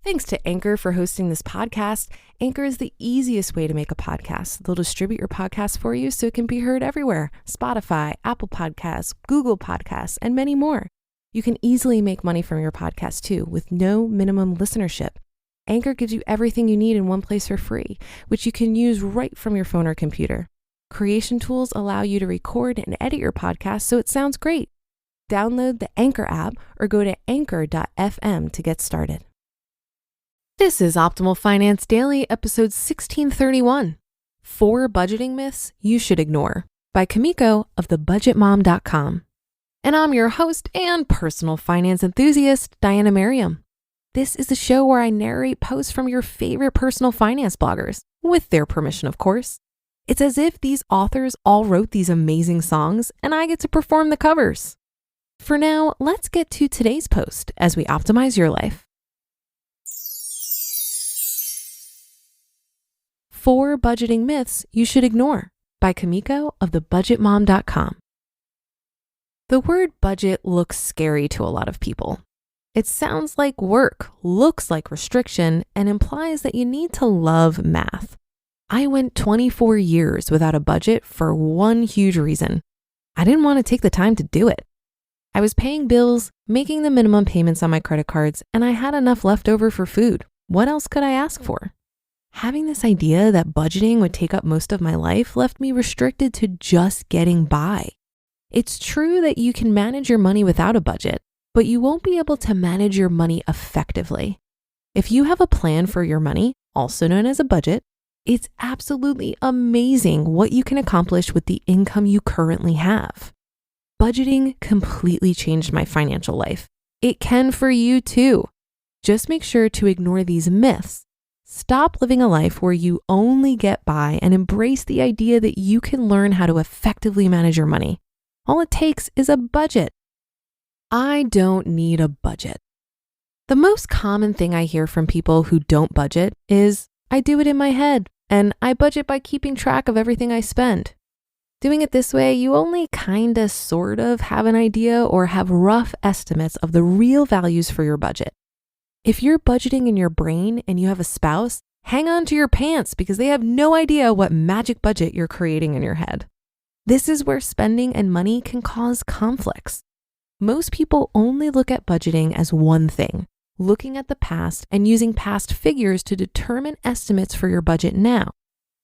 Thanks to Anchor for hosting this podcast. Anchor is the easiest way to make a podcast. They'll distribute your podcast for you so it can be heard everywhere. Spotify, Apple Podcasts, Google Podcasts, and many more. You can easily make money from your podcast too with no minimum listenership. Anchor gives you everything you need in one place for free, which you can use right from your phone or computer. Creation tools allow you to record and edit your podcast so it sounds great. Download the Anchor app or go to anchor.fm to get started. This is Optimal Finance Daily, episode 1631, 4 Budgeting Myths You Should Ignore by Kimiko of thebudgetmom.com. And I'm your host and personal finance enthusiast, Diana Merriam. This is the show where I narrate posts from your favorite personal finance bloggers, with their permission, of course. It's as if these authors all wrote these amazing songs and I get to perform the covers. For now, let's get to today's post as we optimize your life. 4 Budgeting Myths You Should Ignore by Kimiko of thebudgetmom.com. The word budget looks scary to a lot of people. It sounds like work, looks like restriction, and implies that you need to love math. I went 24 years without a budget for one huge reason. I didn't want to take the time to do it. I was paying bills, making the minimum payments on my credit cards, and I had enough left over for food. What else could I ask for? Having this idea that budgeting would take up most of my life left me restricted to just getting by. It's true that you can manage your money without a budget, but you won't be able to manage your money effectively. If you have a plan for your money, also known as a budget, it's absolutely amazing what you can accomplish with the income you currently have. Budgeting completely changed my financial life. It can for you too. Just make sure to ignore these myths. Stop living a life where you only get by and embrace the idea that you can learn how to effectively manage your money. All it takes is a budget. I don't need a budget. The most common thing I hear from people who don't budget is, I do it in my head, and I budget by keeping track of everything I spend. Doing it this way, you only kinda sort of have an idea or have rough estimates of the real values for your budget. If you're budgeting in your brain and you have a spouse, hang on to your pants because they have no idea what magic budget you're creating in your head. This is where spending and money can cause conflicts. Most people only look at budgeting as one thing, looking at the past and using past figures to determine estimates for your budget now.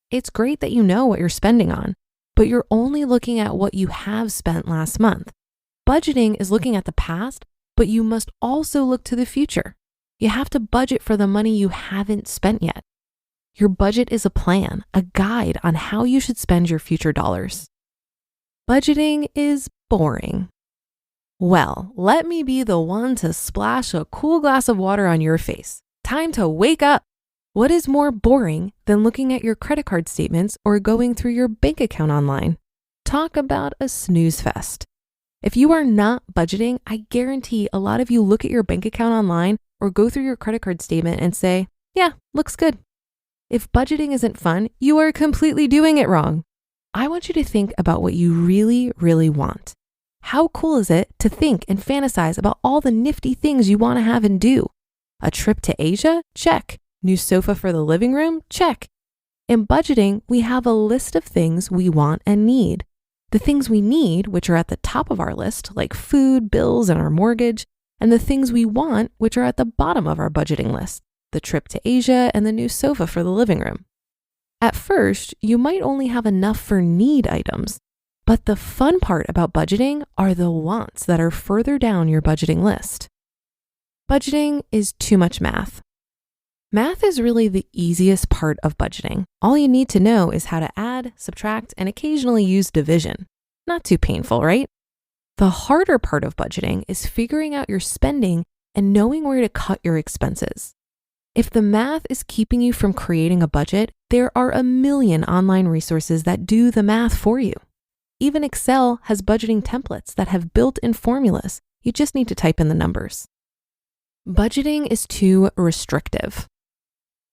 It's great that you know what you're spending on, but you're only looking at what you have spent last month. Budgeting is looking at the past, but you must also look to the future. You have to budget for the money you haven't spent yet. Your budget is a plan, a guide on how you should spend your future dollars. Budgeting is boring. Well, let me be the one to splash a cool glass of water on your face. Time to wake up. What is more boring than looking at your credit card statements or going through your bank account online? Talk about a snooze fest. If you are not budgeting, I guarantee a lot of you look at your bank account online or go through your credit card statement and say, yeah, looks good. If budgeting isn't fun, you are completely doing it wrong. I want you to think about what you really, really want. How cool is it to think and fantasize about all the nifty things you want to have and do? A trip to Asia? Check. New sofa for the living room? Check. In budgeting, we have a list of things we want and need. The things we need, which are at the top of our list, like food, bills, and our mortgage, and the things we want, which are at the bottom of our budgeting list, the trip to Asia and the new sofa for the living room. At first, you might only have enough for need items, but the fun part about budgeting are the wants that are further down your budgeting list. Budgeting is too much math. Math is really the easiest part of budgeting. All you need to know is how to add, subtract, and occasionally use division. Not too painful, right? The harder part of budgeting is figuring out your spending and knowing where to cut your expenses. If the math is keeping you from creating a budget, there are a million online resources that do the math for you. Even Excel has budgeting templates that have built-in formulas. You just need to type in the numbers. Budgeting is too restrictive.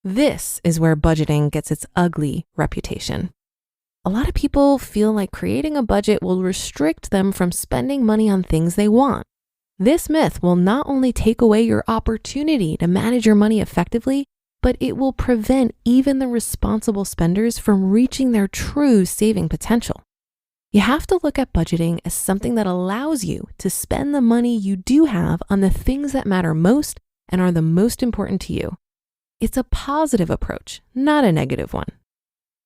This is where budgeting gets its ugly reputation. A lot of people feel like creating a budget will restrict them from spending money on things they want. This myth will not only take away your opportunity to manage your money effectively, but it will prevent even the responsible spenders from reaching their true saving potential. You have to look at budgeting as something that allows you to spend the money you do have on the things that matter most and are the most important to you. It's a positive approach, not a negative one.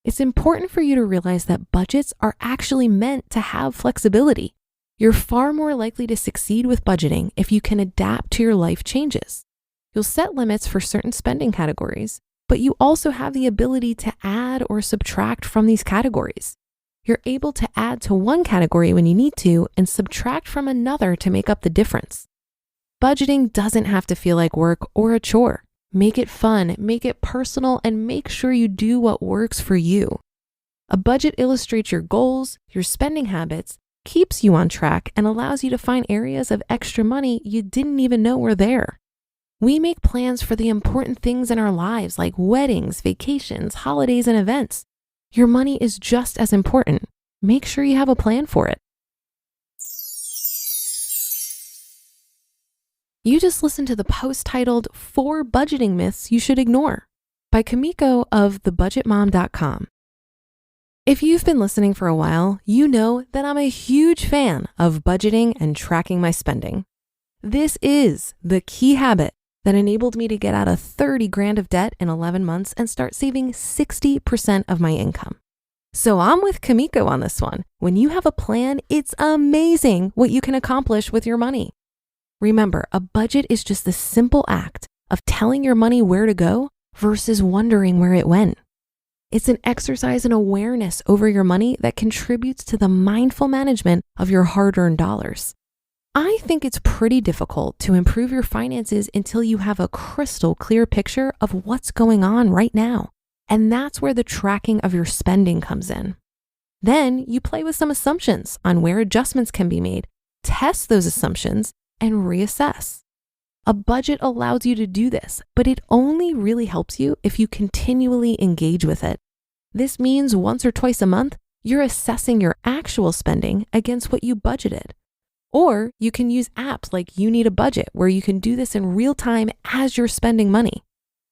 It's important for you to realize that budgets are actually meant to have flexibility. You're far more likely to succeed with budgeting if you can adapt to your life changes. You'll set limits for certain spending categories, but you also have the ability to add or subtract from these categories. You're able to add to one category when you need to and subtract from another to make up the difference. Budgeting doesn't have to feel like work or a chore. Make it fun, make it personal, and make sure you do what works for you. A budget illustrates your goals, your spending habits, keeps you on track, and allows you to find areas of extra money you didn't even know were there. We make plans for the important things in our lives like weddings, vacations, holidays, and events. Your money is just as important. Make sure you have a plan for it. You just listened to the post titled 4 Budgeting Myths You Should Ignore by Kamiko of thebudgetmom.com. If you've been listening for a while, you know that I'm a huge fan of budgeting and tracking my spending. This is the key habit that enabled me to get out of 30 grand of debt in 11 months and start saving 60% of my income. So I'm with Kamiko on this one. When you have a plan, it's amazing what you can accomplish with your money. Remember, a budget is just the simple act of telling your money where to go versus wondering where it went. It's an exercise in awareness over your money that contributes to the mindful management of your hard-earned dollars. I think it's pretty difficult to improve your finances until you have a crystal clear picture of what's going on right now. And that's where the tracking of your spending comes in. Then you play with some assumptions on where adjustments can be made, test those assumptions, and reassess. A budget allows you to do this, but it only really helps you if you continually engage with it. This means once or twice a month, you're assessing your actual spending against what you budgeted. Or you can use apps like You Need a Budget, where you can do this in real time as you're spending money.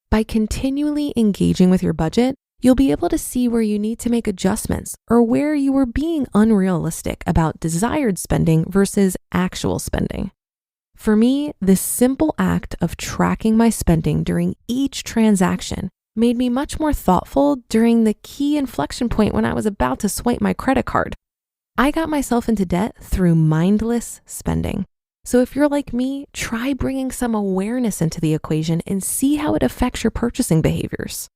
By continually engaging with your budget, you'll be able to see where you need to make adjustments or where you were being unrealistic about desired spending versus actual spending. For me, this simple act of tracking my spending during each transaction made me much more thoughtful during the key inflection point when I was about to swipe my credit card. I got myself into debt through mindless spending. So if you're like me, try bringing some awareness into the equation and see how it affects your purchasing behaviors.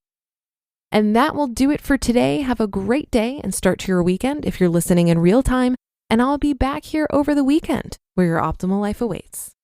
And that will do it for today. Have a great day and start to your weekend if you're listening in real time. And I'll be back here over the weekend where your optimal life awaits.